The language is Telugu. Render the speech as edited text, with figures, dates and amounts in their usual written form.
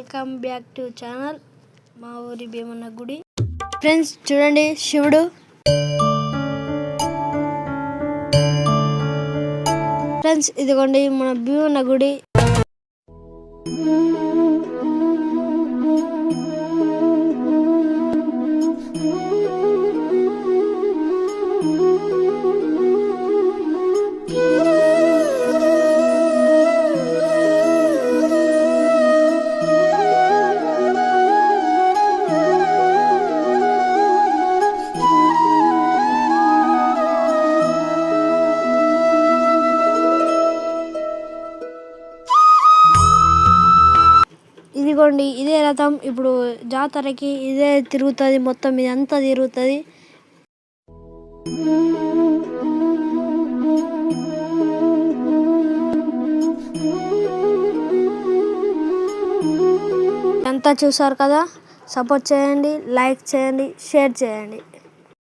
వెల్కమ్ బ్యాక్ టు ఛానల్ మా ఊరి భీమన్న గుడి. ఫ్రెండ్స్ చూడండి, శివుడు. ఫ్రెండ్స్ ఇదిగోండి మన భీమన్న గుడి. ఇదిగోండి ఇదే రథం. ఇప్పుడు జాతరకి ఇదే తిరుగుతుంది, మొత్తం ఇదంతా తిరుగుతుంది. అంతా చూసారు కదా, సపోర్ట్ చేయండి, లైక్ చేయండి, షేర్ చేయండి.